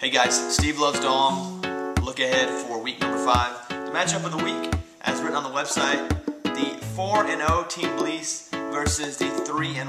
Hey guys, Steve Loves Dom. Look ahead for week number 5. The matchup of the week, as written on the website, the 4-0 Team Bleece versus the 3-1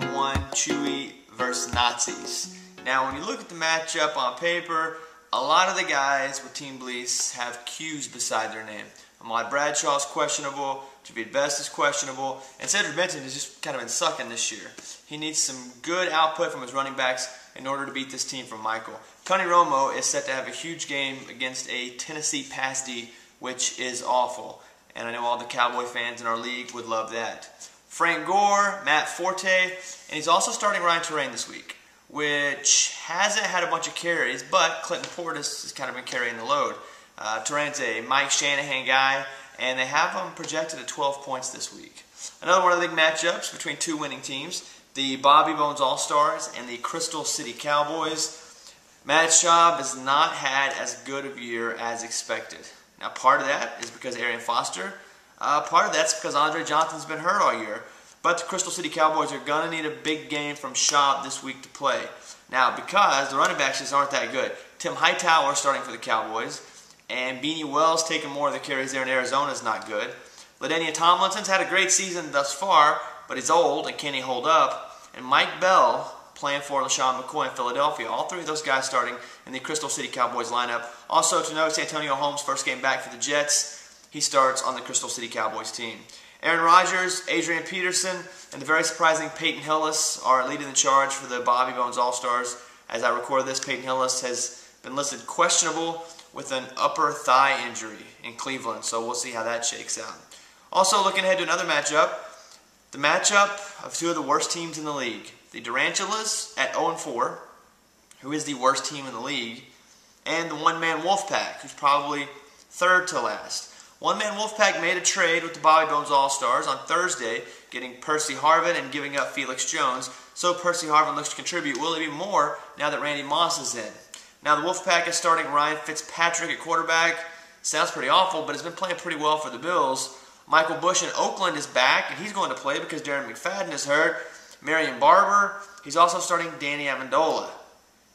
Chewy versus Nazis. Now, when you look at the matchup on paper, a lot of the guys with Team Bleece have Q's beside their name. Ahmad Bradshaw is questionable, Javid Best is questionable, and Cedric Benson has just kind of been sucking this year. He needs some good output from his running backs in order to beat this team from Michael. Tony Romo is set to have a huge game against a Tennessee pass D, which is awful. And I know all the Cowboy fans in our league would love that. Frank Gore, Matt Forte, and he's also starting Ryan Torain this week, which hasn't had a bunch of carries, but Clinton Portis has kind of been carrying the load. Torain's a Mike Shanahan guy, and they have him projected at 12 points this week. Another one of the big matchups between two winning teams, the Bobby Bones All-Stars and the Crystal City Cowboys. Matt Schaub has not had as good of a year as expected. Now, part of that is because of Arian Foster. Part of that's because Andre Johnson's been hurt all year. But the Crystal City Cowboys are going to need a big game from Schaub this week to play. Now, because the running backs just aren't that good. Tim Hightower starting for the Cowboys, and Beanie Wells taking more of the carries there in Arizona is not good. LaDainian Tomlinson's had a great season thus far, but he's old and can he hold up? And Mike Bell playing for LaShawn McCoy in Philadelphia. All three of those guys starting in the Crystal City Cowboys lineup. Also to note, Santonio Holmes' first game back for the Jets. He starts on the Crystal City Cowboys team. Aaron Rodgers, Adrian Peterson, and the very surprising Peyton Hillis are leading the charge for the Bobby Bones All-Stars. As I record this, Peyton Hillis has been listed questionable with an upper thigh injury in Cleveland, so we'll see how that shakes out. Also looking ahead to another matchup, the matchup of two of the worst teams in the league. The Durantulas at 0-4, who is the worst team in the league, and the one-man Wolfpack, who's probably third to last. One-man Wolfpack made a trade with the Bobby Bones All-Stars on Thursday, getting Percy Harvin and giving up Felix Jones, so Percy Harvin looks to contribute. Will it be more now that Randy Moss is in? Now the Wolfpack is starting Ryan Fitzpatrick at quarterback. Sounds pretty awful, but has been playing pretty well for the Bills. Michael Bush in Oakland is back, and he's going to play because Darren McFadden is hurt. Marion Barber, he's also starting Danny Amendola.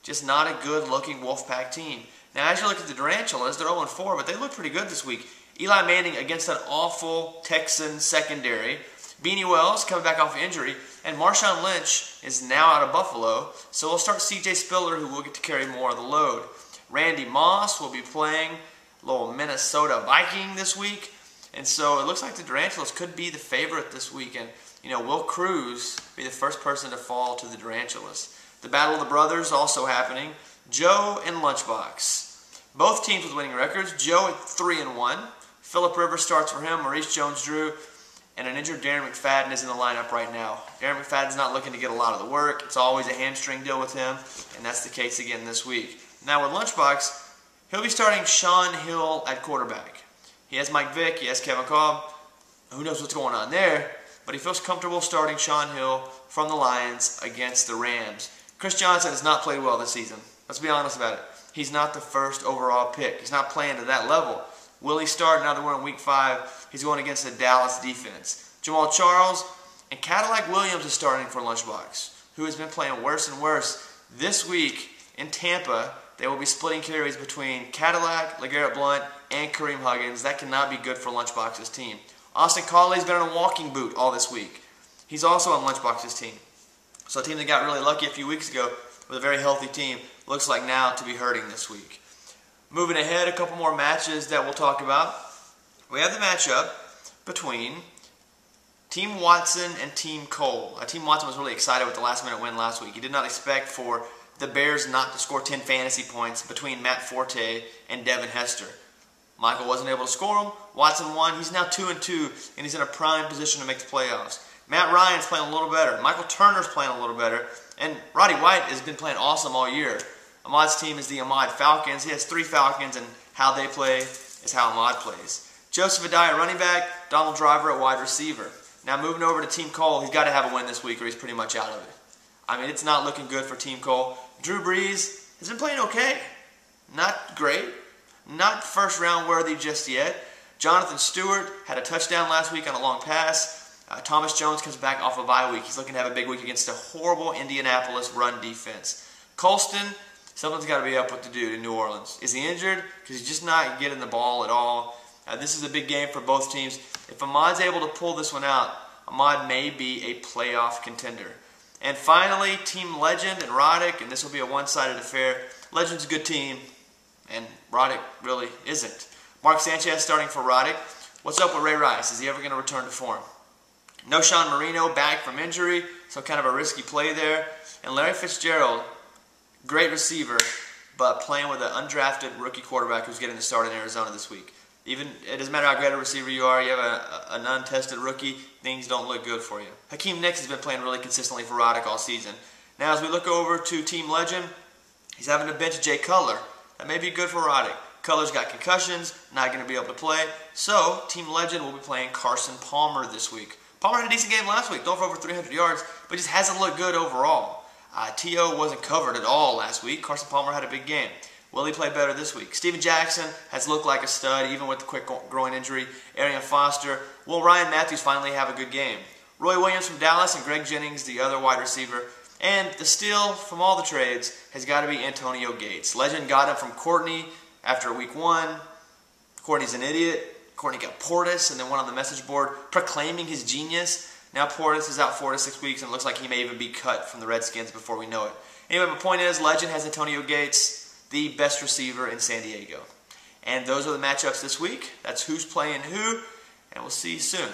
Just not a good-looking Wolfpack team. Now, as you look at the Durantulas, they're 0-4, but they look pretty good this week. Eli Manning against an awful Texan secondary. Beanie Wells coming back off injury. And Marshawn Lynch is now out of Buffalo, so we'll start C.J. Spiller, who will get to carry more of the load. Randy Moss will be playing little Minnesota Viking this week. And so it looks like the Durantulas could be the favorite this weekend. You know, will Cruz be the first person to fall to the Durantulas? The Battle of the Brothers also happening. Joe and Lunchbox. Both teams with winning records. Joe at 3-1. Phillip Rivers starts for him. Maurice Jones-Drew. And an injured Darren McFadden is in the lineup right now. Darren McFadden's not looking to get a lot of the work. It's always a hamstring deal with him. And that's the case again this week. Now with Lunchbox, he'll be starting Sean Hill at quarterback. He has Mike Vick. He has Kevin Cobb. Who knows what's going on there? But he feels comfortable starting Sean Hill from the Lions against the Rams. Chris Johnson has not played well this season. Let's be honest about it. He's not the first overall pick. He's not playing to that level. Will he start now that we're in week 5? He's going against the Dallas defense. Jamal Charles and Cadillac Williams is starting for Lunchbox, who has been playing worse and worse. This week in Tampa, they will be splitting carries between Cadillac, LeGarrette Blount, and Kareem Huggins. That cannot be good for Lunchbox's team. Austin Coley's been in a walking boot all this week. He's also on Lunchbox's team. So a team that got really lucky a few weeks ago with a very healthy team looks like now to be hurting this week. Moving ahead, a couple more matches that we'll talk about. We have the matchup between Team Watson and Team Cole. Team Watson was really excited with the last-minute win last week. He did not expect for the Bears not to score 10 fantasy points between Matt Forte and Devin Hester. Michael wasn't able to score him. Watson won. He's now 2-2, and he's in a prime position to make the playoffs. Matt Ryan's playing a little better. Michael Turner's playing a little better. And Roddy White has been playing awesome all year. Ahmad's team is the Ahmad Falcons. He has 3 Falcons, and how they play is how Ahmad plays. Joseph Adai at running back, Donald Driver at wide receiver. Now moving over to Team Cole, he's got to have a win this week or he's pretty much out of it. I mean, it's not looking good for Team Cole. Drew Brees has been playing okay. Not great. Not first round worthy just yet. Jonathan Stewart had a touchdown last week on a long pass. Thomas Jones comes back off a bye week. He's looking to have a big week against a horrible Indianapolis run defense. Colston Something's got to be up with the dude in New Orleans. Is he injured? Because he's just not getting the ball at all. This is a big game for both teams. If Ahmad's able to pull this one out, Ahmad may be a playoff contender. And finally, Team Legend and Roddick, and this will be a one-sided affair. Legend's a good team, and Roddick really isn't. Mark Sanchez starting for Roddick. What's up with Ray Rice? Is he ever going to return to form? No Sean Marino back from injury, so kind of a risky play there. And Larry Fitzgerald, great receiver, but playing with an undrafted rookie quarterback who's getting the start in Arizona this week. Even it doesn't matter how great a receiver you are, you have an untested rookie, things don't look good for you. Hakeem Nicks has been playing really consistently for Roddick all season. Now as we look over to Team Legend, he's having to bench Jay Cutler. That may be good for Roddick. Cutler's got concussions, not going to be able to play. So Team Legend will be playing Carson Palmer this week. Palmer had a decent game last week, thrown for over 300 yards, but just hasn't looked good overall. T.O. wasn't covered at all last week. Carson Palmer had a big game. Will he play better this week? Steven Jackson has looked like a stud, even with the quick groin injury. Arian Foster. Will Ryan Matthews finally have a good game? Roy Williams from Dallas and Greg Jennings, the other wide receiver. And the steal from all the trades has got to be Antonio Gates. Legend got him from Courtney after week 1. Courtney's an idiot. Courtney got Portis and then went on the message board proclaiming his genius. Now Portis is out 4 to 6 weeks and it looks like he may even be cut from the Redskins before we know it. Anyway, my point is, Legend has Antonio Gates, the best receiver in San Diego. And those are the matchups this week. That's who's playing who, and we'll see you soon.